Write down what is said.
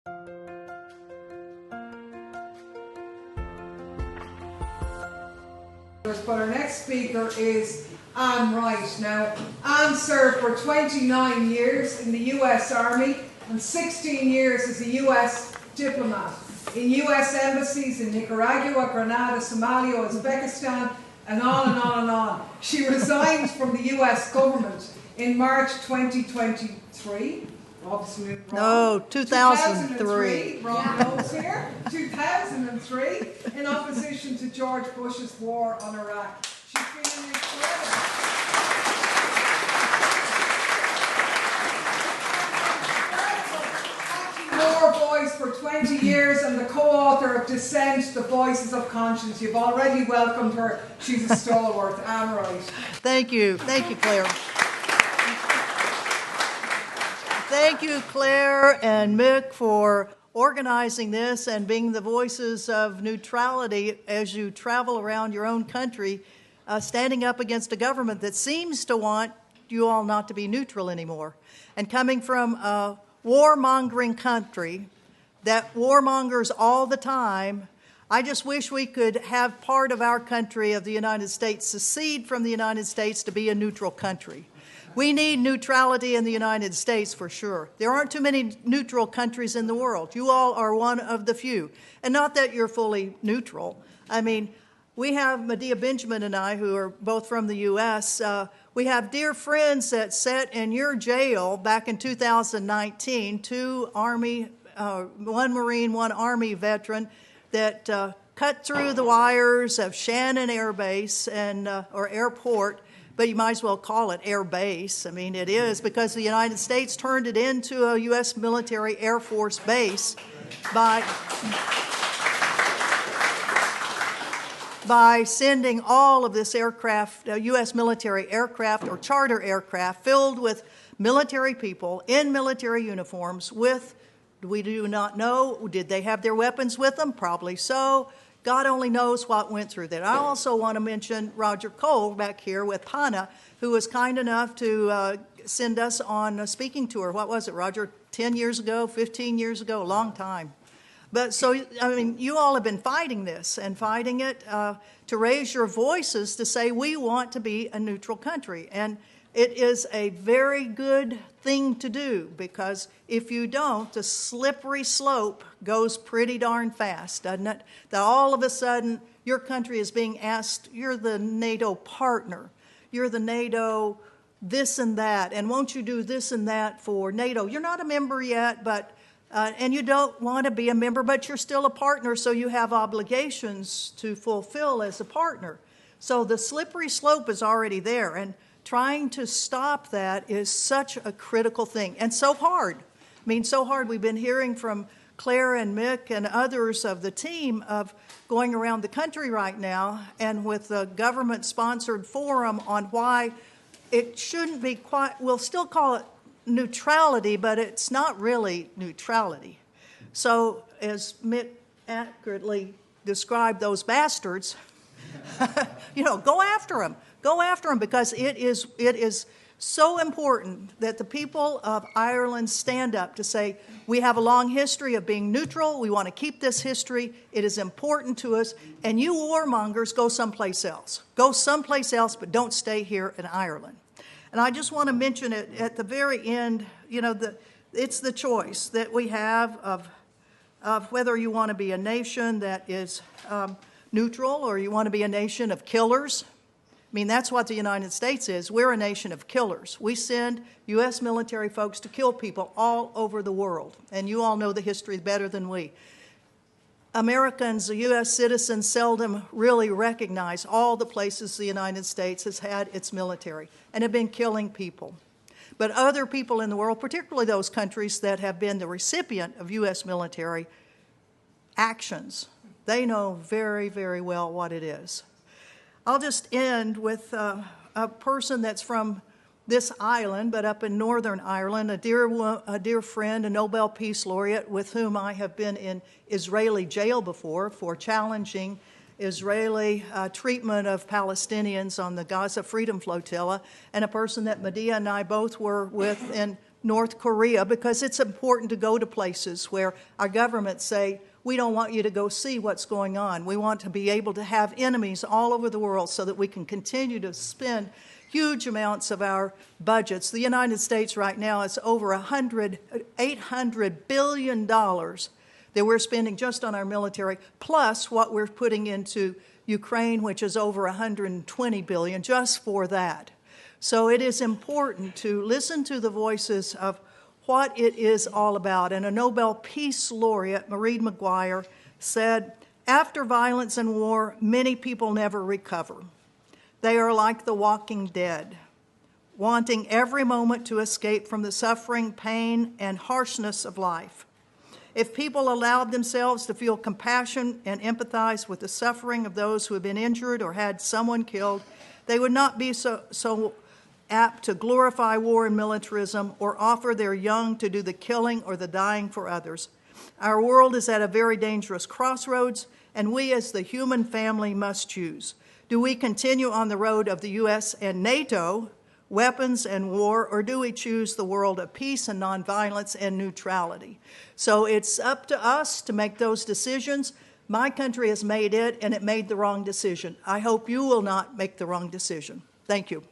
But our next speaker is Wright. Now, Anne served for 29 years in the US Army and 16 years as a US diplomat in US embassies in Nicaragua, Grenada, Somalia, Uzbekistan, and on and on and on. She resigned from the US government in March 2023. Obviously wrong. No, 2003. Wrong notes here. 2003, in opposition to George Bush's war on Iraq. She's been an incredible. War voice for 20 years and the co-author of Dissent, The Voices of Conscience. You've already welcomed her. She's a stalwart. Anne Wright. Thank you. Thank you, Claire. Thank you, Claire and Mick, for organizing this and being the voices of neutrality as you travel around your own country, standing up against a government that seems to want you all not to be neutral anymore. And coming from a warmongering country that warmongers all the time, I just wish we could have part of our country, of the United States, secede from the United States to be a neutral country. We need neutrality in the United States for sure. There aren't too many neutral countries in the world. You all are one of the few. And not that you're fully neutral. I mean, we have 𝗦𝗧𝗂𝗂𝘁𝗏 and I, who are both from the U.S., we have dear friends that sat in your jail back in 2019, two Army, one Marine, one Army veteran, that cut through the wires of Shannon Air Base and or airport, but you might as well call it air base. I mean, it is, because the United States turned it into a U.S. military Air Force base by sending all of this aircraft, U.S. military aircraft or charter aircraft filled with military people in military uniforms with, we do not know, did they have their weapons with them? Probably so. God only knows what went through that. I also want to mention Roger Cole back here with PANA, who was kind enough to send us on a speaking tour. What was it, Roger? 10 years ago, 15 years ago, a long time. But so, I mean, you all have been fighting this and fighting it to raise your voices to say we want to be a neutral country. And it is a very good thing to do, because if you don't, the slippery slope goes pretty darn fast, doesn't it? That all of a sudden your country is being asked, you're the NATO partner, you're the NATO this and that, and won't you do this and that for NATO? You're not a member yet, but and you don't want to be a member, but you're still a partner, so you have obligations to fulfill as a partner. So the slippery slope is already there, and trying to stop that is such a critical thing, and so hard. I mean, so hard. We've been hearing from Claire and Mick and others of the team of going around the country right now, and with a government-sponsored forum on why it shouldn't be quite, we'll still call it neutrality, but it's not really neutrality. So, as Mick accurately described those bastards, go after them. Go after them, because it is so important that the people of Ireland stand up to say, we have a long history of being neutral. We want to keep this history. It is important to us. And you warmongers, go someplace else. Go someplace else, but don't stay here in Ireland. And I just want to mention it at the very end, it's the choice that we have of whether you want to be a nation that is neutral or you want to be a nation of killers. I mean, that's what the United States is. We're a nation of killers. We send U.S. military folks to kill people all over the world. And you all know the history better than we. Americans, U.S. citizens, seldom really recognize all the places the United States has had its military and have been killing people. But other people in the world, particularly those countries that have been the recipient of U.S. military actions, they know very, very well what it is. I'll just end with a person that's from this island, but up in Northern Ireland, a dear friend, a Nobel Peace Laureate with whom I have been in Israeli jail before for challenging Israeli treatment of Palestinians on the Gaza Freedom Flotilla, and a person that Medea and I both were with in North Korea, because it's important to go to places where our governments say, we don't want you to go see what's going on. We want to be able to have enemies all over the world so that we can continue to spend huge amounts of our budgets. The United States right now is over $800 billion that we're spending just on our military, plus what we're putting into Ukraine, which is over $120 billion just for that. So it is important to listen to the voices of what it is all about. And a Nobel Peace Laureate, Marie McGuire, said, "After violence and war, many people never recover. They are like the walking dead, wanting every moment to escape from the suffering, pain, and harshness of life. If people allowed themselves to feel compassion and empathize with the suffering of those who have been injured or had someone killed, they would not be so apt to glorify war and militarism or offer their young to do the killing or the dying for others. Our world is at a very dangerous crossroads, and we as the human family must choose. Do we continue on the road of the U.S. and NATO, weapons and war, or do we choose the world of peace and nonviolence and neutrality?" So it's up to us to make those decisions. My country has made it, and it made the wrong decision. I hope you will not make the wrong decision. Thank you.